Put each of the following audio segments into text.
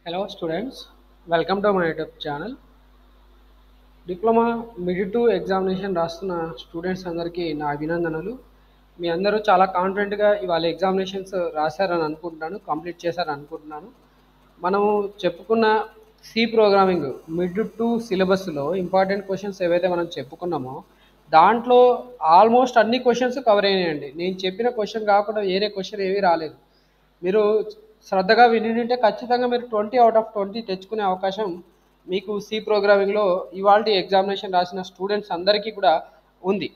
Hello students, welcome to my YouTube channel. Diploma mid to examination రాస్తున్న students అందరికీ నా అభినందనలు. మీ అందరూ చాలా కాన్ఫిడెంట్గా ఇవాళ ఎగ్జామినేషన్స్ రాశారని అనుకుంటున్నాను, కంప్లీట్ చేశారని అనుకుంటున్నాను. మనము చెప్పుకున్న సి ప్రోగ్రామింగ్ మిడ్ టు సిలబస్లో ఇంపార్టెంట్ క్వశ్చన్స్ ఏవైతే మనం చెప్పుకున్నామో దాంట్లో ఆల్మోస్ట్ అన్ని క్వశ్చన్స్ కవర్ అయినాయండి. నేను చెప్పిన క్వశ్చన్ కాకుండా వేరే క్వశ్చన్ ఏమీ రాలేదు. మీరు శ్రద్ధగా వినింటే ఖచ్చితంగా మీరు 20 out of 20 తెచ్చుకునే అవకాశం మీకు సి ప్రోగ్రామింగ్లో ఇవాళ ఎగ్జామినేషన్ రాసిన స్టూడెంట్స్ అందరికీ కూడా ఉంది.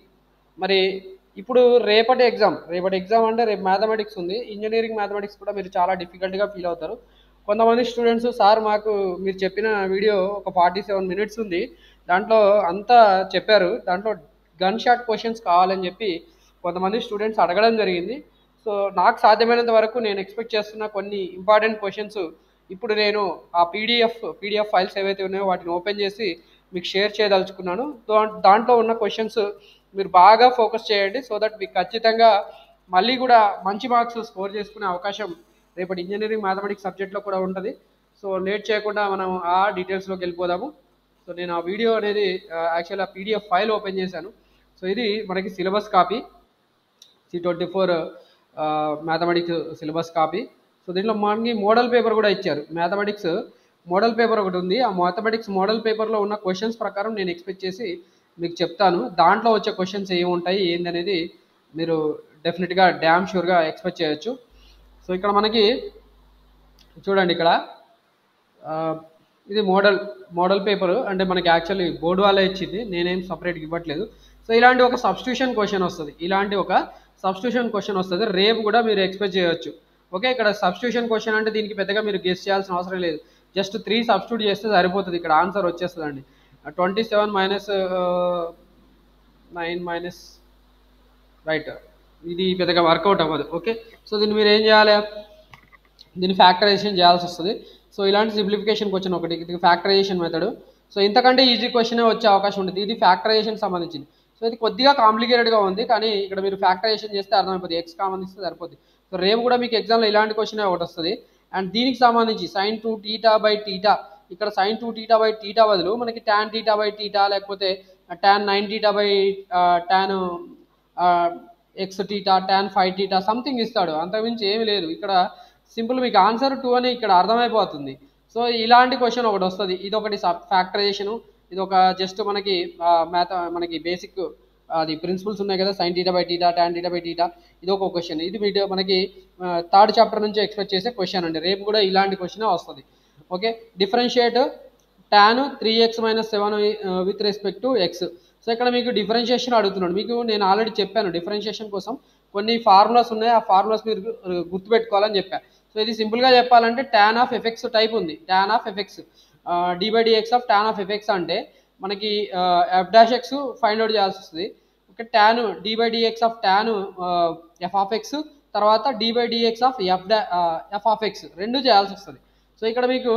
మరి ఇప్పుడు రేపటి ఎగ్జామ్ అంటే రేపు మ్యాథమెటిక్స్ ఉంది. ఇంజనీరింగ్ మ్యాథమెటిక్స్ కూడా మీరు చాలా డిఫికల్ట్గా ఫీల్ అవుతారు. కొంతమంది స్టూడెంట్స్ సార్ మాకు మీరు చెప్పిన వీడియో ఒక 47 minutes ఉంది, దాంట్లో అంతా చెప్పారు, దాంట్లో గన్ షాట్ క్వశ్చన్స్ కావాలని చెప్పి కొంతమంది స్టూడెంట్స్ అడగడం జరిగింది. సో నాకు సాధ్యమైనంత వరకు నేను ఎక్స్పెక్ట్ చేస్తున్న కొన్ని ఇంపార్టెంట్ క్వశ్చన్స్ ఇప్పుడు నేను ఆ పీడిఎఫ్ ఫైల్స్ ఏవైతే ఉన్నాయో వాటిని ఓపెన్ చేసి మీకు షేర్ చేయదలుచుకున్నాను. దాంట్లో ఉన్న క్వశ్చన్స్ మీరు బాగా ఫోకస్ చేయండి, సో దట్ మీకు ఖచ్చితంగా మళ్ళీ కూడా మంచి మార్క్స్ స్కోర్ చేసుకునే అవకాశం రేపటి ఇంజనీరింగ్ మ్యాథమెటిక్స్ సబ్జెక్ట్లో కూడా ఉంటుంది. సో లేట్ చేయకుండా మనం ఆ డీటెయిల్స్లోకి వెళ్ళిపోదాము. సో నేను ఆ వీడియో అనేది యాక్చువల్ ఆ పీడిఎఫ్ ఫైల్ ఓపెన్ చేశాను. సో ఇది మనకి syllabus copy, C24 mathematics syllabus copy. So దీంట్లో మనకి మోడల్ పేపర్ కూడా ఇచ్చారు. మ్యాథమెటిక్స్ మోడల్ పేపర్ ఒకటి ఉంది. ఆ మ్యాథమెటిక్స్ మోడల్ పేపర్లో ఉన్న క్వశ్చన్స్ ప్రకారం నేను ఎక్స్పెక్ట్ చేసి మీకు చెప్తాను. దాంట్లో వచ్చే క్వశ్చన్స్ ఏముంటాయి ఏందనేది మీరు డెఫినెట్గా డ్యామ్ షూర్గా ఎక్స్పెక్ట్ చేయొచ్చు. సో ఇక్కడ మనకి చూడండి, ఇక్కడ ఇది మోడల్ పేపర్ అంటే మనకి యాక్చువల్లీ బోర్డు వాళ్ళే ఇచ్చింది, నేనేం సపరేట్గా ఇవ్వట్లేదు. సో ఇలాంటి ఒక సబ్స్టిట్యూషన్ క్వశ్చన్ వస్తుంది, రేపు కూడా మీరు ఎక్స్పెక్ట్ చేయొచ్చు. ఓకే, ఇక్కడ సబ్స్టిట్యూషన్ క్వశ్చన్ అంటే దీనికి పెద్దగా మీరు గెస్ చేయాల్సిన అవసరం లేదు, జస్ట్ 3 సబ్స్టిట్యూట్ చేస్తే సరిపోతుంది, ఇక్కడ ఆన్సర్ వచ్చేస్తుందండి. 27 - 9 రైట్, ఇది పెద్దగా వర్కౌట్ అవ్వదు. ఓకే, సో దీన్ని మీరు ఏం చేయాలి, దీన్ని ఫ్యాక్టరైజేషన్ చేయాల్సి వస్తుంది. సో ఇలాంటి సింప్లిఫికేషన్ క్వశ్చన్ ఒకటి, ఇది ఫ్యాక్టరైజేషన్ మెథడ్. సో ఇంతకంటే ఈజీ క్వశ్చనే వచ్చే అవకాశం ఉంటుంది, ఇది ఫ్యాక్టరైజేషన్ సంబంధించింది. సో ఇది కొద్దిగా కాంప్లికేటెడ్గా ఉంది, కానీ ఇక్కడ మీరు ఫ్యాక్టరైజేషన్ చేస్తే అర్థమైపోతుంది, ఎక్స్ కామన్ ఇస్తే సరిపోతుంది. సో రేపు కూడా మీకు ఎగ్జామ్లో ఇలాంటి క్వశ్చన్ ఒకటి వస్తుంది. అండ్ దీనికి సంబంధించి sin 2θ/θ, ఇక్కడ sin 2θ/θ బదులు మనకి tan θ/θ లేకపోతే tan 9θ/tan xθ, tan 5θ something ఇస్తాడు, అంతకుమించి ఏమి లేదు. ఇక్కడ సింపుల్ మీకు ఆన్సర్ 2 అని ఇక్కడ అర్థమైపోతుంది. సో ఇలాంటి క్వశ్చన్ ఒకటి వస్తుంది, ఇది ఒకటి ఫ్యాక్టరైజేషను, ఇది ఒక జస్ట్ మనకి బేసిక్ అది ప్రిన్సిపల్స్ ఉన్నాయి కదా, sin θ/θ, tan θ/θ, ఇది ఒక క్వశ్చన్. ఇది మనకి 3rd చాప్టర్ నుంచి ఎక్స్పెక్ట్ చేసే క్వశ్చన్ అండి. రేపు కూడా ఇలాంటి క్వశ్చన్ వస్తుంది. Okay, differentiate tan 3x - 7 with respect to X. So ఇక్కడ మీకు డిఫరెన్షియేషన్ అడుగుతున్నాడు. మీకు నేను ఆల్రెడీ చెప్పాను డిఫరెన్షియేషన్ కోసం కొన్ని ఫార్ములాస్ ఉన్నాయి, ఆ ఫార్ములాస్ మీరు గుర్తుపెట్టుకోవాలని చెప్పాను. సో ఇది సింపుల్గా చెప్పాలంటే tan of fx టైప్ ఉంది, tan of fx d/dx of tan of fx అంటే మనకి f'(x) ఫైండ్ అవుట్ చేయాల్సి వస్తుంది. Okay, tan d/dx of tan f of x తర్వాత d/dx of f of x రెండు చేయాల్సి వస్తుంది. సో ఇక్కడ మీకు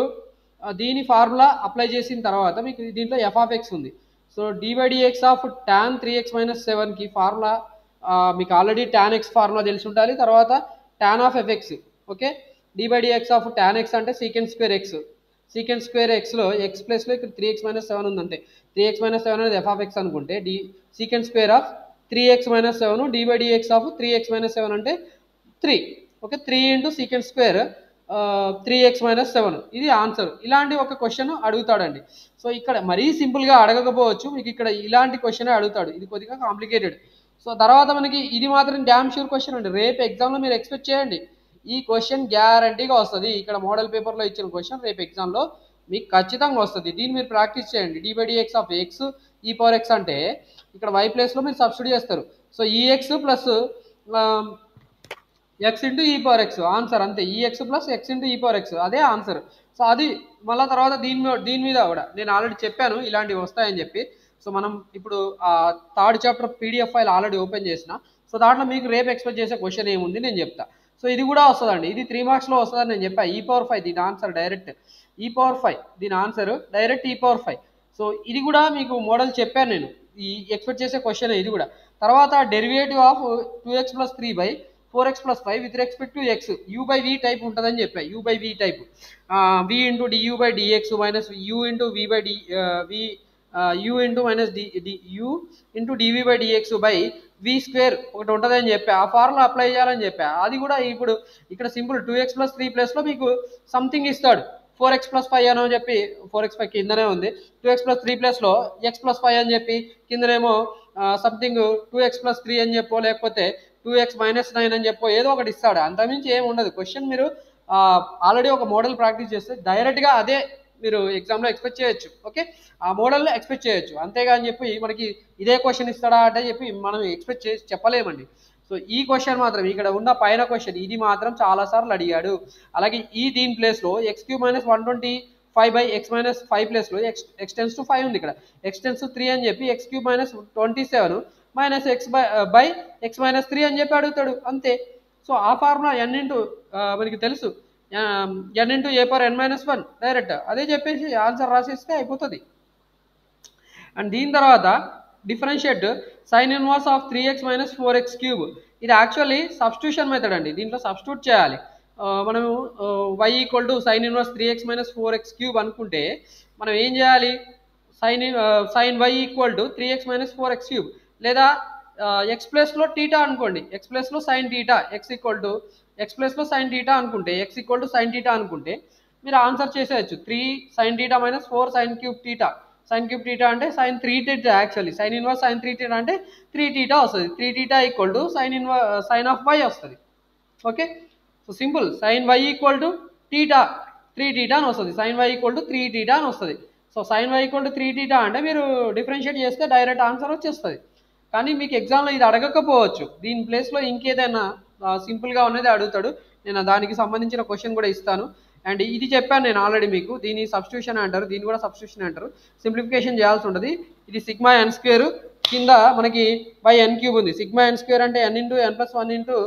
దీని ఫార్ములా అప్లై చేసిన తర్వాత మీకు దీంట్లో f of x ఉంది. So d/dx of tan 3x - 7కి ఫార్ములా మీకు ఆల్రెడీ tan x ఫార్ములా తెలిసి ఉండాలి, తర్వాత tan of fx. Okay, d/dx of tan x అంటే సీకెంట్ స్క్వేర్ ఎక్స్లో ఎక్స్ ప్లస్లో ఇక్కడ 3x - 7 ఉందంటే 3x - 7 అనేది f of x అనుకుంటే secant square of 3x - 7 d/dx of 3x - 7 అంటే 3. ఓకే, 3 × సీకెంట్ స్క్వేర్ 3x - 7 ఇది ఆన్సర్. ఇలాంటి ఒక క్వశ్చన్ అడుగుతాడండి. సో ఇక్కడ మరీ సింపుల్గా అడగకపోవచ్చు, మీకు ఇక్కడ ఇలాంటి క్వశ్చన్ అడుగుతాడు, ఇది కొద్దిగా కాంప్లికేటెడ్. సో తర్వాత మనకి ఇది మాత్రం డ్యామ్ షూర్ క్వశ్చన్ అండి, రేపు ఎగ్జామ్లో మీరు ఎక్స్పెక్ట్ చేయండి, ఈ క్వశ్చన్ గ్యారంటీగా వస్తుంది. ఇక్కడ మోడల్ పేపర్లో ఇచ్చిన క్వశ్చన్ రేపు ఎగ్జామ్లో మీకు ఖచ్చితంగా వస్తుంది. దీన్ని మీరు ప్రాక్టీస్ చేయండి. d/dx of x e⁴x అంటే ఇక్కడ y ప్లేస్లో మీరు సబ్స్టిట్యూట్ చేస్తారు. So ex plus x × e⁴x answer, అంతే, ex ప్లస్ x × e⁴x అదే ఆన్సర్. సో అది మళ్ళీ తర్వాత దీని మీద కూడా నేను ఆల్రెడీ చెప్పాను ఇలాంటివి వస్తాయని చెప్పి. సో మనం ఇప్పుడు 3rd chapter PDF file already open చేసిన. సో దాంట్లో మీకు రేపు ఎక్స్పెక్ట్ చేసే క్వశ్చన్ ఏముంది నేను చెప్తా. సో ఇది కూడా వస్తుందండి, ఇది 3 మార్క్స్లో వస్తుందని నేను చెప్పా. e⁴5 దీని ఆన్సర్ డైరెక్ట్ e⁴5, దీని ఆన్సర్ డైరెక్ట్ e⁴5. సో ఇది కూడా మీకు మోడల్ చెప్పాను నేను, ఈ ఎక్స్పెక్ట్ చేసే క్వశ్చన్ ఇది కూడా. తర్వాత derivative of 2x + 3 4x plus 5 with respect to x u by v type ఉంటుందని చెప్పా u by v type v into du by dx minus u into v by v u into minus u into dv by dx by v square ఒకటి ఉంటుందని చెప్పా ఆ formula apply చేయాలని చెప్పా అది కూడా ఇప్పుడు ఇక్కడ సింపుల్ 2x plus 3 ప్లేస్లో మీకు సంథింగ్ ఇస్తాడు 4x plus 5 అని చెప్పి 4x 5 కిందనే ఉంది 2x plus 3 ప్లేస్లో x plus 5 అని చెప్పి కిందనేమో సంథింగ్ 2x plus 3 అని చెప్పో లేకపోతే 2x minus 9 అని చెప్పో ఏదో ఒకటి ఇస్తాడు అంతమించి ఏమి ఉండదు క్వశ్చన్ మీరు ఆల్రెడీ ఒక మోడల్ ప్రాక్టీస్ చేస్తే డైరెక్ట్గా అదే మీరు ఎగ్జామ్లో ఎక్స్పెక్ట్ చేయొచ్చు ఓకే ఆ మోడల్లో ఎక్స్పెక్ట్ చేయొచ్చు అంతేగాని చెప్పి మనకి ఇదే క్వశ్చన్ ఇస్తాడా అంటే చెప్పి మనం ఎక్స్పెక్ట్ చేసి చెప్పలేమండి సో ఈ క్వశ్చన్ మాత్రం ఇక్కడ ఉన్న పైన క్వశ్చన్ ఇది మాత్రం చాలాసార్లు అడిగాడు అలాగే ఈ దీని ప్లేస్లో x³ minus 125 by x minus 5 ప్లేస్లో x టెన్స్ టు 5 ఉంది ఇక్కడ x టెన్స్ టు 3 అని చెప్పి x³ minus 27 minus x by x minus 3 అని చెప్పి అడుగుతాడు అంతే సో ఆ ఫార్ములా n ఇంటూ మనకి తెలుసు n into a power n minus 1 direct అదే చెప్పేసి ఆన్సర్ రాసేస్తే అయిపోతుంది అండ్ దీని తర్వాత differentiate sine inverse of 3x minus 4x³ ఇది యాక్చువల్లీ సబ్స్టిట్యూషన్ మెథడ్ అండి దీంట్లో సబ్స్టిట్యూట్ చేయాలి మనము y equal to sine inverse 3x minus 4x³ అనుకుంటే మనం ఏం చేయాలి sine y equal to 3x minus 4x³ లేదా x ప్లస్లో టీటా అనుకోండి x ప్లస్లో sine theta x equal to x ప్లస్లో సైన్ టీటా అనుకుంటే x equal to sine theta అనుకుంటే మీరు ఆన్సర్ చేసేయచ్చు 3 sine theta minus 4 sine cube theta sine cube theta అంటే sine 3 theta actually sine inverse sine 3 theta అంటే 3 theta వస్తుంది 3 theta equal to sine of y వస్తుంది okay so simple sine y equal to theta 3 theta అని వస్తుంది sine y equal to 3 theta అని వస్తుంది so sine y equal to 3 theta అంటే మీరు differentiate చేస్తే డైరెక్ట్ ఆన్సర్ వచ్చేస్తుంది కానీ మీకు ఎగ్జామ్లో ఇది అడగకపోవచ్చు దీని ప్లేస్లో ఇంకేదైనా సింపుల్గా ఉన్నది అడుగుతాడు నేను దానికి సంబంధించిన క్వశ్చన్ కూడా ఇస్తాను అండ్ ఇది చెప్పాను నేను ఆల్రెడీ మీకు దీన్ని సబ్స్టిట్యూషన్ అంటారు దీన్ని కూడా సబ్స్టిట్యూషన్ అంటారు సింప్లిఫికేషన్ చేయాల్సి ఉంటుంది ఇది సిగ్మా n స్క్వేర్ కింద మనకి బై n³ ఉంది సిగ్మా n స్క్వేర్ అంటే n into n plus 1 into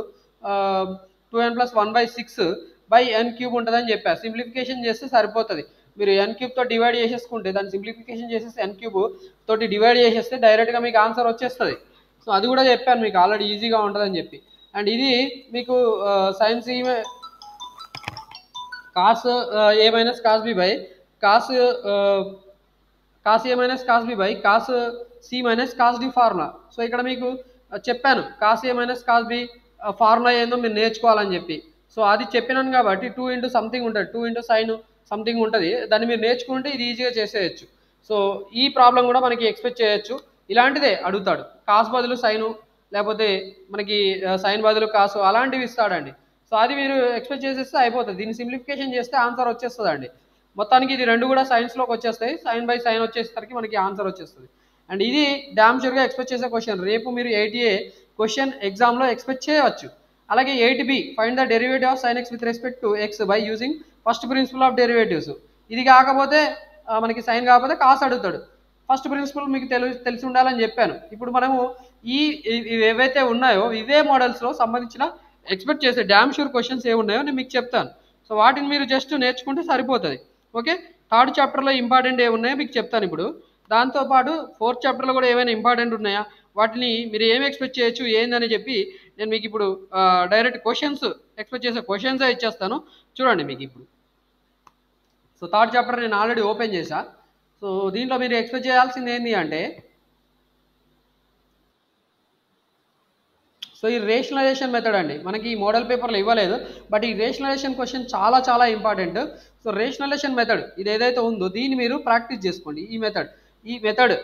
2n plus 1/6 by n³ ఉంటుందని చెప్పా సింప్లిఫికేషన్ చేస్తే సరిపోతుంది మీరు n³ తో డివైడ్ చేసేసుకుంటే దాన్ని సింప్లిఫికేషన్ చేసేసి n³ తోటి డివైడ్ చేసేస్తే డైరెక్ట్గా మీకు ఆన్సర్ వచ్చేస్తుంది సో అది కూడా చెప్పాను మీకు ఆల్రెడీ ఈజీగా ఉంటుందని చెప్పి అండ్ ఇది మీకు sines cos A minus cos B by cos A minus cos B by cos C minus cos D formula so ఇక్కడ మీకు చెప్పాను cos A minus cos B formula ఏందో మీరు నేర్చుకోవాలని చెప్పి సో అది చెప్పినాను కాబట్టి 2 ఇంటూ సంథింగ్ ఉంటుంది 2 ఇంటూ సైన్ సంథింగ్ ఉంటుంది దాన్ని మీరు నేర్చుకుంటే ఇది ఈజీగా చేసేయచ్చు సో ఈ ప్రాబ్లం కూడా మనకి ఎక్స్పెక్ట్ చేయొచ్చు ఇలాంటిదే అడుగుతాడు కాస్ బదులు సైను లేకపోతే మనకి సైన్ బదులు కాసు అలాంటివి ఇస్తాడండి సో అది మీరు ఎక్స్పెక్ట్ చేసేస్తే అయిపోతుంది దీన్ని సింప్లిఫికేషన్ చేస్తే ఆన్సర్ వచ్చేస్తుంది అండి మొత్తానికి ఇది రెండు కూడా సైన్స్లోకి వచ్చేస్తాయి సైన్ బై సైన్ వచ్చేసరికి మనకి ఆన్సర్ వచ్చేస్తుంది అండ్ ఇది డామ్ షూర్గా ఎక్స్పెక్ట్ చేసే క్వశ్చన్ రేపు మీరు 8A క్వశ్చన్ ఎగ్జామ్లో ఎక్స్పెక్ట్ చేయవచ్చు అలాగే 8B find the derivative of sine x with respect to x by using first principle of derivatives ఇది కాకపోతే మనకి సైన్ కాకపోతే కాస్ అడుగుతాడు ఫస్ట్ ప్రిన్సిపల్ మీకు తెలిసి ఉండాలని చెప్పాను ఇప్పుడు మనము ఏవైతే ఉన్నాయో ఇవే మోడల్స్లో సంబంధించిన ఎక్స్పెక్ట్ చేసే డామ్ షూర్ క్వశ్చన్స్ ఏ ఉన్నాయో నేను మీకు చెప్తాను సో వాటిని మీరు జస్ట్ నేర్చుకుంటే సరిపోతుంది ఓకే థర్డ్ చాప్టర్లో ఇంపార్టెంట్ ఏ ఉన్నాయో మీకు చెప్తాను ఇప్పుడు దాంతోపాటు ఫోర్త్ చాప్టర్లో కూడా ఏమైనా ఇంపార్టెంట్ ఉన్నాయా వాటిని మీరు ఏమి ఎక్స్పెక్ట్ చేయొచ్చు ఏందని చెప్పి నేను మీకు ఇప్పుడు డైరెక్ట్ క్వశ్చన్స్ ఎక్స్పెక్ట్ చేసే క్వశ్చన్సే ఇచ్చేస్తాను చూడండి మీకు ఇప్పుడు సో థర్డ్ చాప్టర్ నేను ఆల్రెడీ ఓపెన్ చేశా సో దీంట్లో మీరు ఎక్స్పెక్ట్ చేయాల్సింది ఏంటి అంటే సో ఈ రేషనలైజేషన్ మెథడ్ అండి మనకి ఈ మోడల్ పేపర్లో ఇవ్వలేదు బట్ ఈ రేషనలైజేషన్ క్వశ్చన్ చాలా చాలా ఇంపార్టెంట్ సో రేషనలైజేషన్ మెథడ్ ఇది ఏదైతే ఉందో దీన్ని మీరు ప్రాక్టీస్ చేసుకోండి ఈ మెథడ్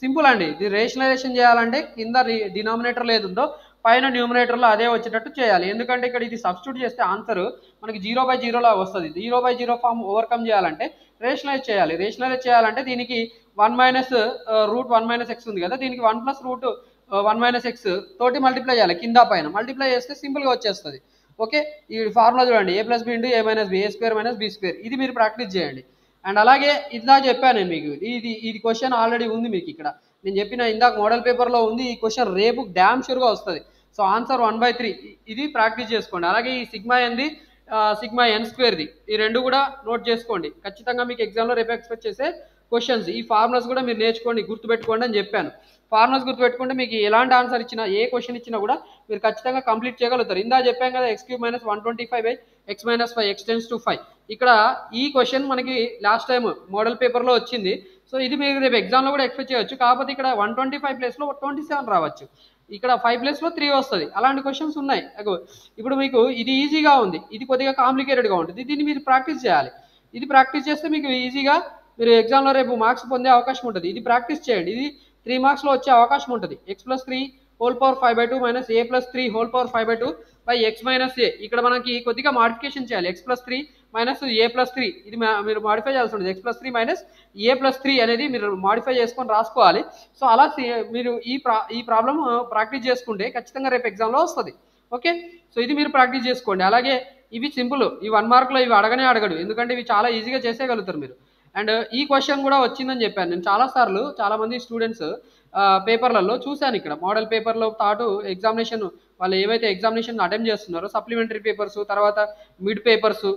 సింపుల్ అండి ఇది రేషనలైజేషన్ చేయాలంటే కింద డినామినేటర్ ఏదుందో పైన న్యూమినేటర్లో అదే వచ్చేటట్టు చేయాలి ఎందుకంటే ఇక్కడ ఇది సబ్స్టిట్యూట్ చేస్తే ఆన్సర్ మనకి 0/0 లా వస్తుంది 0/0 ఫామ్ ఓవర్కమ్ చేయాలంటే రేషనలైజ్ చేయాలంటే దీనికి 1 - x ఉంది కదా దీనికి 1 + √1 - x తోటి మల్టిప్లై చేయాలి కింద పైన మల్టిప్లై చేస్తే సింపుల్గా వచ్చేస్తుంది ఓకే ఈ ఫార్ములా చూడండి a + b × a - b a² - b² ఇది మీరు ప్రాక్టీస్ చేయండి అండ్ అలాగే ఇందా చెప్పాను నేను మీకు ఇది క్వశ్చన్ ఆల్రెడీ ఉంది మీకు ఇక్కడ నేను చెప్పిన ఇందాక మోడల్ పేపర్లో ఉంది ఈ క్వశ్చన్ రేపు డ్యామ్ షూర్గా వస్తుంది సో ఆన్సర్ 1/3 ఇది ప్రాక్టీస్ చేసుకోండి అలాగే ఈ సిగ్మా n² ఈ రెండు కూడా నోట్ చేసుకోండి ఖచ్చితంగా మీకు ఎగ్జామ్లో రేపు ఎక్స్పెక్ట్ చేసే క్వశ్చన్స్. ఈ ఫార్ములాస్ కూడా మీరు నేర్చుకోండి, గుర్తుపెట్టుకోండి అని చెప్పాను. ఫార్ములాస్ గుర్తుపెట్టుకుంటే మీకు ఎలాంటి ఆన్సర్ ఇచ్చినా, ఏ క్వశ్చన్ ఇచ్చినా కూడా మీరు ఖచ్చితంగా కంప్లీట్ చేయగలుగుతారు. ఇందా చెప్పాం కదా, x³ - 125 x - 5 x → 5. ఇక్కడ ఈ క్వశ్చన్ మనకి లాస్ట్ టైం మోడల్ పేపర్లో వచ్చింది. సో ఇది మీరు రేపు ఎగ్జామ్లో కూడా ఎక్స్పెక్ట్ చేయొచ్చు. కాకపోతే ఇక్కడ 125 ప్లేస్లో 27 రావచ్చు, ఇక్కడ 5 ప్లేస్లో 3 వస్తుంది. అలాంటి క్వశ్చన్స్ ఉన్నాయి. ఇప్పుడు మీకు ఇది ఈజీగా ఉంది, ఇది కొద్దిగా కాంప్లికేటెడ్గా ఉంటుంది. దీన్ని మీరు ప్రాక్టీస్ చేయాలి. ఇది ప్రాక్టీస్ చేస్తే మీకు ఈజీగా మీరు ఎగ్జామ్లో రేపు మార్క్స్ పొందే అవకాశం ఉంటుంది. ఇది ప్రాక్టీస్ చేయండి, ఇది 3 మార్క్స్లో వచ్చే అవకాశం ఉంటుంది. x+3 whole power 5/2 - a+3 whole power 5/2 x - a. ఇక్కడ మనకి కొద్దిగా మాడిఫికేషన్ చేయాలి. x+3 - a+3 ఇది మీరు మాడిఫై చేయాల్సి ఉంటుంది. x+3 - a+3 అనేది మీరు మాడిఫై చేసుకొని రాసుకోవాలి. సో అలా మీరు ఈ ప్రాబ్లం ప్రాక్టీస్ చేసుకుంటే ఖచ్చితంగా రేపు ఎగ్జామ్లో వస్తుంది. ఓకే, సో ఇది మీరు ప్రాక్టీస్ చేసుకోండి. అలాగే ఇవి సింపుల్, ఈ 1 మార్క్లో ఇవి అడగడు, ఎందుకంటే ఇవి చాలా ఈజీగా చేసేయగలుగుతారు మీరు. అండ్ ఈ క్వశ్చన్ కూడా వచ్చిందని చెప్పాను నేను చాలాసార్లు. చాలామంది స్టూడెంట్స్ పేపర్లలో చూశాను, ఇక్కడ మోడల్ పేపర్లో పాటు ఎగ్జామినేషన్ వాళ్ళు ఏవైతే ఎగ్జామినేషన్ అటెంప్ట్ చేస్తున్నారో సప్లిమెంటరీ పేపర్స్, తర్వాత మిడ్ పేపర్స్,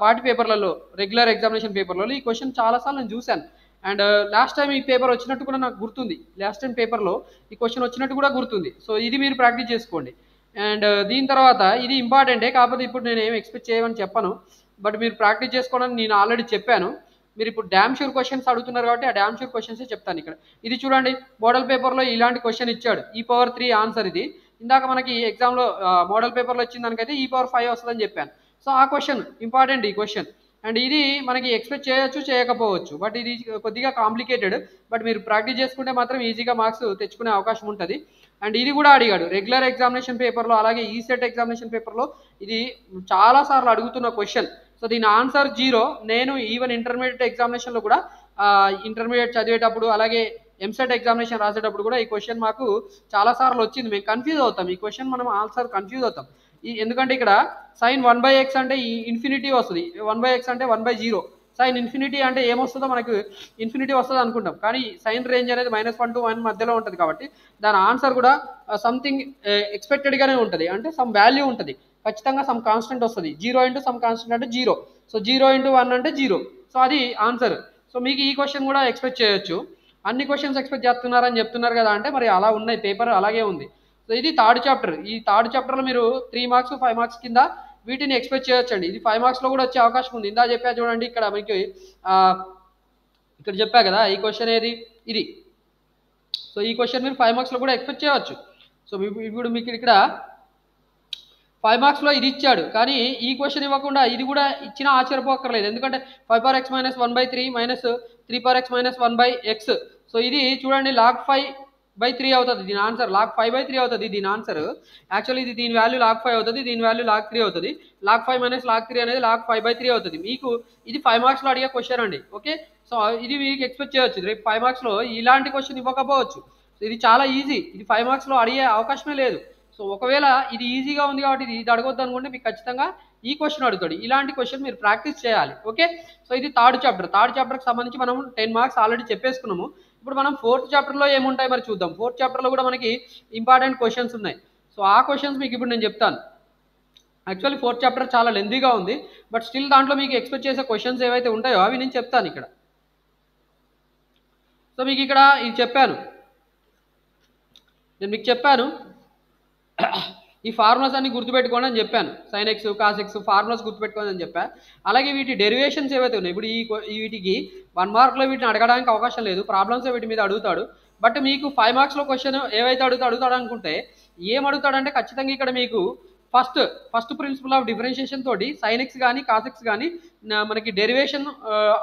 వాటి పేపర్లలో రెగ్యులర్ ఎగ్జామినేషన్ పేపర్లలో ఈ క్వశ్చన్ చాలాసార్లు నేను చూశాను. అండ్ లాస్ట్ టైం ఈ పేపర్ వచ్చినట్టు కూడా నాకు గుర్తుంది, లాస్ట్ టైం పేపర్లో ఈ క్వశ్చన్ వచ్చినట్టు కూడా గుర్తుంది. సో ఇది మీరు ప్రాక్టీస్ చేసుకోండి. అండ్ దీని తర్వాత ఇది ఇంపార్టెంటే, కాకపోతే ఇప్పుడు నేను ఏం ఎక్స్పెక్ట్ చేయమని చెప్పను, బట్ మీరు ప్రాక్టీస్ చేసుకోవడానికి నేను ఆల్రెడీ చెప్పాను. మీరు ఇప్పుడు డ్యామ్ షూర్ క్వశ్చన్స్ అడుగుతున్నారు కాబట్టి ఆ డ్యామ్ షూర్ క్వశ్చన్సే చెప్తాను. ఇక్కడ ఇది చూడండి, మోడల్ పేపర్లో ఇలాంటి క్వశ్చన్ ఇచ్చాడు, e⁻3 ఆన్సర్ ఇది. ఇందాక మనకి ఎగ్జామ్లో మోడల్ పేపర్లో వచ్చిన దానికైతే e⁻5 వస్తుందని చెప్పాను. సో ఆ క్వశ్చన్ ఇంపార్టెంట్, ఈ క్వశ్చన్. అండ్ ఇది మనకి ఎక్స్పెక్ట్ చేయొచ్చు, చేయకపోవచ్చు, బట్ ఇది కొద్దిగా కాంప్లికేటెడ్. బట్ మీరు ప్రాక్టీస్ చేసుకుంటే మాత్రం ఈజీగా మార్క్స్ తెచ్చుకునే అవకాశం ఉంటుంది. అండ్ ఇది కూడా అడిగాడు రెగ్యులర్ ఎగ్జామినేషన్ పేపర్లో, అలాగే ఈసెట్ ఎగ్జామినేషన్ పేపర్లో ఇది చాలాసార్లు అడుగుతున్న క్వశ్చన్. సో దీని ఆన్సర్ 0. నేను ఈవెన్ ఇంటర్మీడియట్ ఎగ్జామినేషన్లో కూడా ఇంటర్మీడియట్ చదివేటప్పుడు, అలాగే ఎంసెట్ ఎగ్జామినేషన్ రాసేటప్పుడు కూడా ఈ క్వశ్చన్ మాకు చాలాసార్లు వచ్చింది. మేము కన్ఫ్యూజ్ అవుతాం, ఈ క్వశ్చన్ మనం ఆన్సర్ కన్ఫ్యూజ్ అవుతాం. ఎందుకంటే ఇక్కడ sin 1/x అంటే ఇన్ఫినిటీ వస్తుంది, 1/x అంటే 1/0. sin ఇన్ఫినిటీ అంటే ఏమొస్తుందో మనకు ఇన్ఫినిటీ వస్తుంది అనుకుంటాం, కానీ సైన్ రేంజ్ అనేది -1 to 1 మధ్యలో ఉంటుంది. కాబట్టి దాని ఆన్సర్ కూడా సంథింగ్ ఎక్స్పెక్టెడ్గానే ఉంటుంది, అంటే సమ్ వాల్యూ ఉంటుంది, ఖచ్చితంగా సమ్ కాన్స్టెంట్ వస్తుంది. 0 × సమ్ కాన్స్టెంట్ అంటే 0. సో 0 × 1 అంటే 0. సో అది ఆన్సర్. సో మీకు ఈ క్వశ్చన్ కూడా ఎక్స్పెక్ట్ చేయొచ్చు. అన్ని క్వశ్చన్స్ ఎక్స్పెక్ట్ చేస్తున్నారని చెప్తున్నారు కదా, అంటే మరి అలా ఉన్నాయి, పేపర్ అలాగే ఉంది. సో ఇది థర్డ్ చాప్టర్. ఈ థర్డ్ చాప్టర్లో మీరు 3 మార్క్స్ 5 మార్క్స్ కింద వీటిని ఎక్స్పెక్ట్ చేయొచ్చండి. ఇది 5 మార్క్స్లో కూడా వచ్చే అవకాశం ఉంది. ఇందా చెప్పా చూడండి, ఇక్కడ మీకు ఇక్కడ చెప్పా కదా ఈ క్వశ్చన్ ఏది, ఇది. సో ఈ క్వశ్చన్ మీరు 5 మార్క్స్లో కూడా ఎక్స్పెక్ట్ చేయవచ్చు. సో ఇప్పుడు మీకు ఇక్కడ 5 మార్క్స్లో ఇది ఇచ్చాడు, కానీ ఈ క్వశ్చన్ ఇవ్వకుండా ఇది కూడా ఇచ్చినా ఆశ్చర్యపోక్కర్లేదు, ఎందుకంటే 5⁻x - 1/3 -3⁻x - 1/x. సో ఇది చూడండి log5/3 అవుతుంది దీని ఆన్సర్, log5/3 అవుతుంది దీని ఆన్సర్. యాక్చువల్లీ ఇది దీని వాల్యూ log5 అవుతుంది, దీని వాల్యూ log3 అవుతుంది. log5 - log3 అనేది log5/3 అవుతుంది. మీకు ఇది 5 మార్క్స్లో అడిగే క్వశ్చన్ అండి. ఓకే, సో ఇది మీకు ఎక్స్పెక్ట్ చేయొచ్చు. రేపు 5 మార్క్స్లో ఇలాంటి క్వశ్చన్ ఇవ్వకపోవచ్చు. సో ఇది చాలా ఈజీ, ఇది 5 మార్క్స్లో అడిగే అవకాశమే లేదు. సో ఒకవేళ ఇది ఈజీగా ఉంది కాబట్టి ఇది అడగొద్దు అనుకుంటే మీకు ఖచ్చితంగా ఈ క్వశ్చన్ అడుగుతాడు. ఇలాంటి క్వశ్చన్ మీరు ప్రాక్టీస్ చేయాలి. ఓకే, సో ఇది థర్డ్ చాప్టర్కి సంబంధించి మనం 10 మార్క్స్ ఆల్రెడీ చెప్పేసుకున్నాము. ఇప్పుడు మనం 4th చాప్టర్లో ఏముంటాయి మరి చూద్దాం. 4th చాప్టర్లో కూడా మనకి ఇంపార్టెంట్ క్వశ్చన్స్ ఉన్నాయి. సో ఆ క్వశ్చన్స్ మీకు ఇప్పుడు నేను చెప్తాను. యాక్చువల్లీ 4th చాప్టర్ చాలా లెంతీగా ఉంది, బట్ స్టిల్ దాంట్లో మీకు ఎక్స్పెక్ట్ చేసే క్వశ్చన్స్ ఏవైతే ఉంటాయో అవి నేను చెప్తాను ఇక్కడ. సో మీకు ఇక్కడ ఇది చెప్పాను, నేను మీకు చెప్పాను ఈ ఫార్ములాస్ అన్ని గుర్తుపెట్టుకోండి అని చెప్పాను. sin x cos x formulas గుర్తుపెట్టుకోండి అని చెప్పాను. అలాగే వీటి డెరివేషన్స్ ఏవైతే ఉన్నాయి, ఇప్పుడు వీటికి 1 మార్క్లో వీటిని అడగడానికి అవకాశం లేదు, ప్రాబ్లమ్స్ వీటి మీద అడుగుతాడు. బట్ మీకు 5 మార్క్స్లో క్వశ్చన్ ఏవైతే అడుగుతాడు అనుకుంటే ఏం అడుగుతాడంటే ఖచ్చితంగా ఇక్కడ మీకు ఫస్ట్ ప్రిన్సిపల్ ఆఫ్ డిఫరెన్షియేషన్ తోటి sin x కానీ cos x కానీ మనకి డెరివేషన్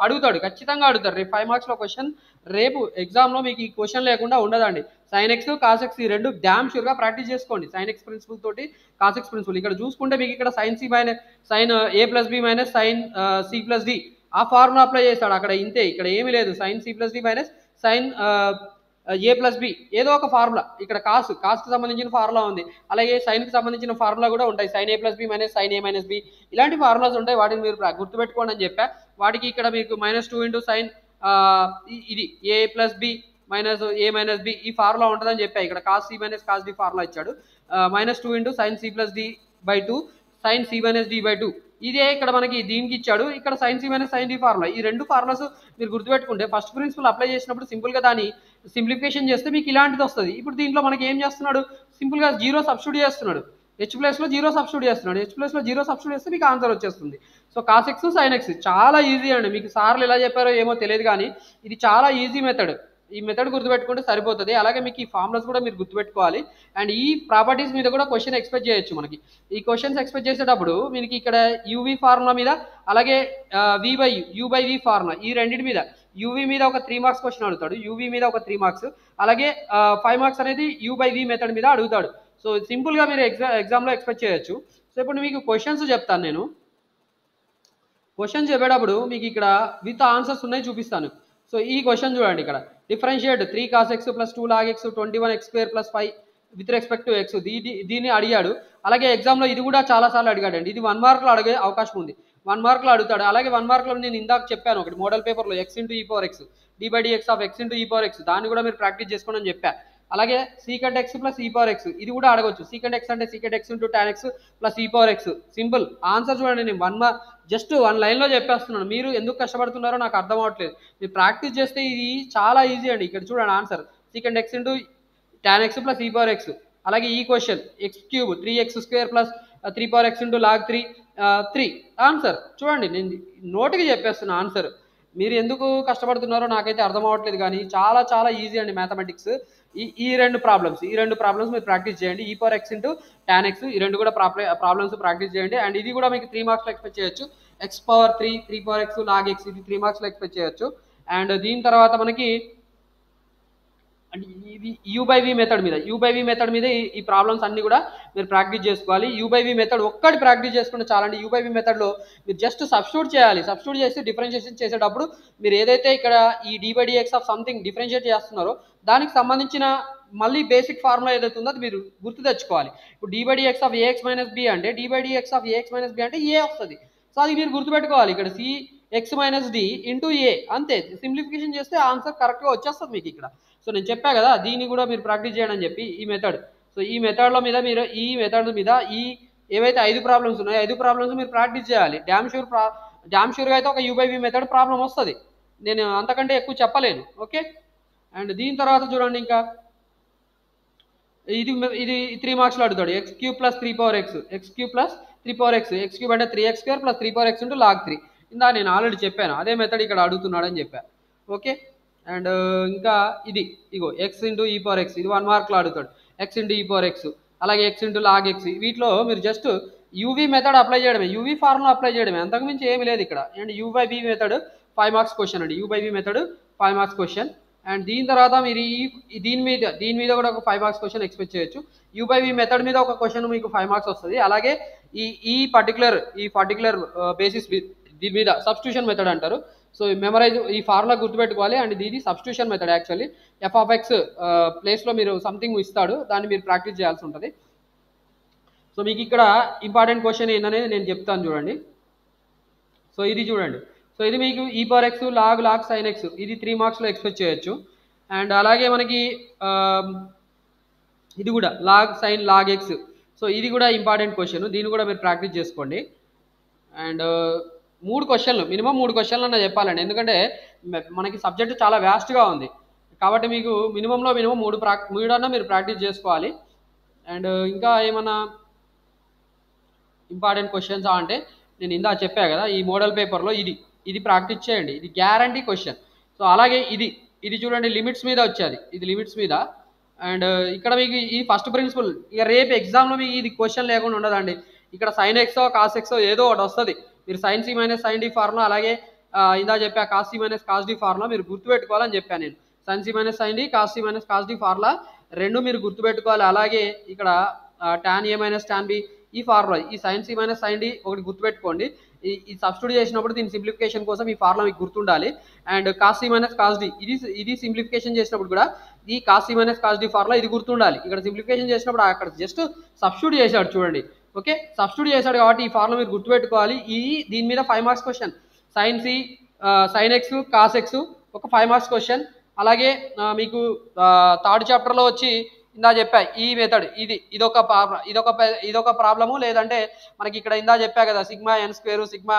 అడుగుతాడు, ఖచ్చితంగా అడుగుతాడు. రేపు 5 మార్క్స్లో క్వశ్చన్, రేపు ఎగ్జామ్లో మీకు ఈ క్వశ్చన్ లేకుండా ఉండదండి. sin x cos x ఈ రెండు డ్యామ్ షూర్గా ప్రాక్టీస్ చేసుకోండి. sin x ప్రిన్సిపల్ తోటి cos x ప్రిన్సిపల్. ఇక్కడ చూసుకుంటే మీకు ఇక్కడ sin a + b - sin c + d ఆ ఫార్ములా అప్లై చేస్తాడు. అక్కడ ఇంతే, ఇక్కడ ఏమీ లేదు. sin c + d - sin a + b ఏదో ఒక ఫార్ములా. ఇక్కడ కాస్కి సంబంధించిన ఫార్ములా ఉంది, అలాగే సైన్కి సంబంధించిన ఫార్ములా కూడా ఉంటాయి. sin a + b - sin a - b ఇలాంటి ఫార్ములాస్ ఉంటాయి, వాటిని మీరు గుర్తుపెట్టుకోండి అని చెప్పా. వాటికి ఇక్కడ మీకు -2 × sin ఇది a + b - a - b ఈ ఫార్ములా ఉంటుందని చెప్పా. ఇక్కడ cos c - cos d formula ఇచ్చాడు. -2 × sin c + d/2 sin c - d/2 ఇదే ఇక్కడ మనకి దీనికి ఇచ్చాడు, ఇక్కడ sin c minus sin d formula. ఈ రెండు ఫార్ములాస్ మీరు గుర్తుపెట్టుకుంటే ఫస్ట్ ప్రిన్సిపల్ అప్లై చేసినప్పుడు సింపుల్గా దాన్ని సింప్లిఫికేషన్ చేస్తే మీకు ఇలాంటిది వస్తుంది. ఇప్పుడు దీంట్లో మనకి ఏం చేస్తున్నాడు, సింపుల్గా జీరో సబ్స్టిట్యూట్ చేస్తున్నాడు, హెచ్ ప్లేస్లో జీరో సబ్స్టిట్యూట్ చేస్తున్నాడు, హెచ్ ప్లేస్లో జీరో సబ్స్టిట్యూట్ చేస్తే మీకు ఆన్సర్ వచ్చేస్తుంది. So cos x sine X చాలా ఈజీ అండి. మీకు సార్లు ఎలా చెప్పారో ఏమో తెలియదు కానీ ఇది చాలా ఈజీ మెథడ్. ఈ మెథడ్ గుర్తుపెట్టుకుంటే సరిపోతుంది. అలాగే మీకు ఈ ఫార్ములాస్ కూడా మీరు గుర్తుపెట్టుకోవాలి. అండ్ ఈ ప్రాపర్టీస్ మీద కూడా క్వశ్చన్ ఎక్స్పెక్ట్ చేయొచ్చు. మనకి ఈ క్వశ్చన్స్ ఎక్స్పెక్ట్ చేసేటప్పుడు మీకు ఇక్కడ యూవీ ఫార్ములా మీద, అలాగే V by U by V formula, ఈ రెండింటి మీద యూవీ మీద ఒక 3 మార్క్స్ క్వశ్చన్ అడుగుతాడు, యూవీ మీద ఒక 3 మార్క్స్, అలాగే 5 మార్క్స్ అనేది యూ బై వి మెథడ్ మీద అడుగుతాడు. సో సింపుల్గా మీరు ఎగ్జామ్లో ఎక్స్పెక్ట్ చేయొచ్చు. సో ఇప్పుడు మీకు క్వశ్చన్స్ చెప్తాను నేను. క్వశ్చన్ చెప్పేటప్పుడు మీకు ఇక్కడ విత్ ఆన్సర్స్ ఉన్నాయి చూపిస్తాను. సో ఈ క్వశ్చన్ చూడండి, ఇక్కడ differentiate 3 cos x + 2 log x 21x² + 5 with respect to X, దీన్ని అడిగాడు. అలాగే ఎగ్జామ్లో ఇది కూడా చాలాసార్లు అడిగాడండి. ఇది 1 మార్క్లో అడిగే అవకాశం ఉంది, 1 మార్క్లో అడుగుతాడు. అలాగే 1 మార్క్లో నేను ఇందాక చెప్పాను ఒకటి మోడల్ పేపర్లో x × e⁴x d/dx of x × e⁴x, దాన్ని కూడా మీరు ప్రాక్టీస్ చేసుకోండి అని చెప్పా. అలాగే secant x + e⁴x ఇది కూడా అడగొచ్చు. secant x అంటే secant x × tan x + e⁴x. Simple answer చూడండి, నేను జస్ట్ 1 లైన్లో చెప్పేస్తున్నాను. మీరు ఎందుకు కష్టపడుతున్నారో నాకు అర్థం అవ్వట్లేదు. మీరు ప్రాక్టీస్ చేస్తే ఇది చాలా ఈజీ అండి. ఇక్కడ చూడండి answer secant x × tan x + e⁴x. అలాగే ఈ question x³ 3x² + 3x × log 3 answer చూడండి. నేను నోటికి చెప్పేస్తున్నా ఆన్సర్. మీరు ఎందుకు కష్టపడుతున్నారో నాకైతే అర్థం అవ్వట్లేదు కానీ చాలా చాలా ఈజీ అండి మ్యాథమెటిక్స్. ఈ రెండు ప్రాబ్లమ్స్ మీరు ప్రాక్టీస్ చేయండి. e⁴x × tan x ఈ రెండు కూడా ప్రాబ్లమ్స్ ప్రాక్టీస్ చేయండి. అండ్ ఇది కూడా మీకు 3 మార్క్స్లో ఎక్స్పెక్ట్ చేయొచ్చు. x⁴3 3x log x ఇది 3 మార్క్స్లో ఎక్స్పెక్ట్ చేయొచ్చు. అండ్ దీని తర్వాత మనకి ఇది యూ బై వి మెథడ్ మీద ఈ ప్రాబ్లమ్స్ అన్ని కూడా మీరు ప్రాక్టీస్ చేసుకోవాలి. యూ బై వి మెథడ్ ఒక్కటి ప్రాక్టీస్ చేసుకుంటే చాలండి. యూ బై వి మెథడ్లో మీరు జస్ట్ సబ్స్టిట్యూట్ చేయాలి. సబ్స్టిట్యూట్ చేసి డిఫరెన్షియేషన్ చేసేటప్పుడు మీరు ఏదైతే ఇక్కడ ఈ d/dx ఆఫ్ సంథింగ్ డిఫరెన్షియేట్ చేస్తున్నారో దానికి సంబంధించిన మళ్ళీ బేసిక్ ఫార్ములా ఏదైతే ఉందో అది మీరు గుర్తు తెచ్చుకోవాలి. ఇప్పుడు d/dx ఆఫ్ ax - b అంటే d/dx ఆఫ్ ax - b అంటే a వస్తుంది. సో అది మీరు గుర్తుపెట్టుకోవాలి. ఇక్కడ cx - d × a అంతే. సింప్లిఫికేషన్ చేస్తే ఆన్సర్ కరెక్ట్గా వచ్చేస్తుంది మీకు ఇక్కడ. సో నేను చెప్పా కదా దీన్ని కూడా మీరు ప్రాక్టీస్ చేయడం అని చెప్పి ఈ మెథడ్. సో ఈ మెథడ్లో మీద మీరు ఈ మెథడ్ మీద ఈ ఏవైతే 5 ప్రాబ్లమ్స్ ఉన్నాయో 5 ప్రాబ్లమ్స్ మీరు ప్రాక్టీస్ చేయాలి. డ్యామ్ షూర్గా అయితే ఒక U by V method problem వస్తుంది. నేను అంతకంటే ఎక్కువ చెప్పలేను. ఓకే. అండ్ దీని తర్వాత చూడండి, ఇంకా ఇది 3 మార్క్స్లో అడుగుతాడు. x³ + 3x x³ + 3x x³ అంటే 3x² + 3x × log 3. ఇందా నేను ఆల్రెడీ చెప్పాను అదే మెథడ్ ఇక్కడ అడుగుతున్నాడని చెప్పా. ఓకే. అండ్ ఇంకా ఇది ఇగో x × e⁴x ఇది 1 మార్క్లో అడుగుతాడు. x × e⁴x అలాగే x × log x. వీటిలో మీరు జస్ట్ యూవీ మెథడ్ అప్లై చేయడమే, యూవీ ఫార్ములా అప్లై చేయడమే, అంతకుమించి ఏమి లేదు ఇక్కడ. And U by V method 5 marks question అండి. U by V method 5 marks question. And దీని తర్వాత మీరు దీని మీద కూడా ఒక 5 మార్క్స్ క్వశ్చన్ ఎక్స్పెక్ట్ చేయొచ్చు. యూ బై వి మెథడ్ మీద ఒక క్వశ్చన్ మీకు 5 మార్క్స్ వస్తుంది. అలాగే ఈ పర్టికులర్ బేసిస్ దీని మీద సబ్స్టిట్యూషన్ మెథడ్ అంటారు. సో మెమరైజ్ ఈ ఫార్ములా గుర్తుపెట్టుకోవాలి. అండ్ ఇది సబ్స్టిట్యూషన్ మెథడ్. యాక్చువల్లీ f(x) ప్లేస్లో మీరు సంథింగ్ ఇస్తాడు, దాన్ని మీరు ప్రాక్టీస్ చేయాల్సి ఉంటుంది. సో మీకు ఇక్కడ ఇంపార్టెంట్ క్వశ్చన్ ఏంటనేది నేను చెప్తాను చూడండి. సో ఇది చూడండి. సో ఇది మీకు e⁴x log sin x ఇది 3 మార్క్స్లో ఎక్స్పెక్ట్ చేయొచ్చు. అండ్ అలాగే మనకి ఇది కూడా log x. సో ఇది కూడా ఇంపార్టెంట్ క్వశ్చన్, దీన్ని కూడా మీరు ప్రాక్టీస్ చేసుకోండి. అండ్ 3 క్వశ్చన్లు మినిమం 3 క్వశ్చన్లు అన్న చెప్పాలండి. ఎందుకంటే మనకి సబ్జెక్ట్ చాలా వ్యాస్ట్గా ఉంది కాబట్టి మీకు మినిమం 3 అన్న మీరు ప్రాక్టీస్ చేసుకోవాలి. అండ్ ఇంకా ఏమన్నా ఇంపార్టెంట్ క్వశ్చన్స్ అంటే నేను ఇందా చెప్పా కదా ఈ మోడల్ పేపర్లో ఇది ప్రాక్టీస్ చేయండి, ఇది గ్యారంటీ క్వశ్చన్. సో అలాగే ఇది చూడండి లిమిట్స్ మీద వచ్చేది, ఇది లిమిట్స్ మీద. అండ్ ఇక్కడ మీకు ఈ ఫస్ట్ ప్రిన్సిపల్ ఇక రేపు ఎగ్జామ్లో మీకు ఇది క్వశ్చన్ లేకుండా ఉండదండి. ఇక్కడ sin x cos x ఏదో ఒకటి వస్తుంది. మీరు sin c - sin d formula, అలాగే ఇందా చెప్పా cos c - cos d formula మీరు గుర్తుపెట్టుకోవాలని చెప్పాను నేను. sin c - sin d cos c - cos d formula రెండు మీరు గుర్తుపెట్టుకోవాలి. అలాగే ఇక్కడ tan a - tan b ఈ ఫార్ములా, ఈ sin c - sin d ఒకటి గుర్తుపెట్టుకోండి. ఈ సబ్స్టిట్యూట్ చేసినప్పుడు దీని సింప్లిఫికేషన్ కోసం ఈ ఫార్ములా మీకు గుర్తుండాలి. And cos c - cos d ఇది సింప్లిఫికేషన్ చేసినప్పుడు కూడా ఈ cos c - cos d formula ఇది గుర్తుండాలి. ఇక్కడ సింప్లిఫికేషన్ చేసినప్పుడు అక్కడ జస్ట్ సబ్స్టిట్యూట్ చేశాడు చూడండి. ఓకే, సబ్స్టిట్యూట్ చేశాడు కాబట్టి ఈ ఫార్ములా మీరు గుర్తుపెట్టుకోవాలి. దీని మీద 5 marks question, sin x cos x ఒక 5 మార్క్స్ క్వశ్చన్. అలాగే మీకు థర్డ్ చాప్టర్లో వచ్చి ఇందా చెప్పా ఈ మెథడ్ ఇదొక ప్రాబ్లము. లేదంటే మనకి ఇక్కడ ఇందా చెప్పా కదా సిగ్మా ఎన్ స్క్వేర్ సిగ్మా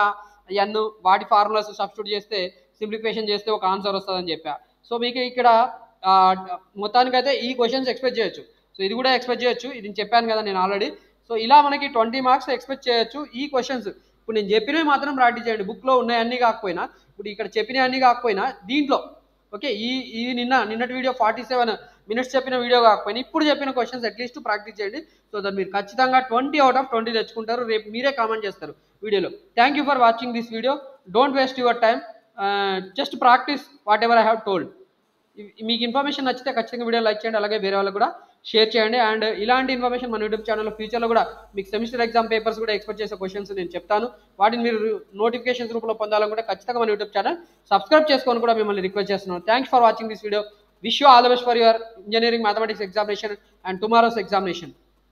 ఎన్ వాటి ఫార్ములాస్ సబ్స్టిట్యూట్ చేస్తే సింప్లిఫికేషన్ చేస్తే ఒక ఆన్సర్ వస్తుందని చెప్పా. సో మీకు ఇక్కడ మొత్తానికైతే ఈ క్వశ్చన్స్ ఎక్స్పెక్ట్ చేయొచ్చు. సో ఇది కూడా ఎక్స్పెక్ట్ చేయొచ్చు, ఇది చెప్పాను కదా నేను ఆల్రెడీ. సో ఇలా మనకి 20 మార్క్స్ ఎక్స్పెక్ట్ చేయొచ్చు ఈ క్వశ్చన్స్. ఇప్పుడు నేను చెప్పినవి మాత్రం ప్రాక్టీస్ చేయండి, బుక్లో ఉన్నాయి అన్నీ కాకపోయినా, ఇప్పుడు ఇక్కడ చెప్పినవి అన్నీ కాకపోయినా దీంట్లో ఓకే ఈ నిన్నటి వీడియో 47 minutes చెప్పిన వీడియో కాకపోయినా ఇప్పుడు చెప్పిన క్వశ్చన్స్ అట్లీస్ట్ ప్రాక్టీస్ చేయండి. సో దట్ మీరు ఖచ్చితంగా 20 out of 20 తెచ్చుకుంటారు. రేపు మీరే కామెంట్ చేస్తారు వీడియోలో. Thank you for watching this video. Don't waste your time, just practice what ever I have told. మీకు ఇన్ఫర్మేషన్ నచ్చితే ఖచ్చితంగా వీడియో లైక్ చేయండి, అలాగే వేరే వాళ్ళకు కూడా షేర్ చేయండి. అండ్ ఇలాంటి ఇన్ఫర్మేషన్ మన యూట్యూబ్ ఛానల్లో ఫ్యూచర్లో కూడా మీకు సెమిస్టర్ ఎగ్జామ్ పేపర్స్ కూడా ఎక్స్పెక్ట్ చేసే క్వశ్చన్స్ నేను చెప్తాను. వాటిని మీరు నోటిఫికేషన్స్ రూపంలో పొందాలనుకుంటే ఖచ్చితంగా మన యూట్యూబ్ ఛానల్ సబ్స్క్రైబ్ చేసుకొని కూడా మిమ్మల్ని రిక్వెస్ట్ చేస్తున్నాను. Thanks for watching this video. Wish you all the best for your engineering mathematics examination and tomorrow's examination.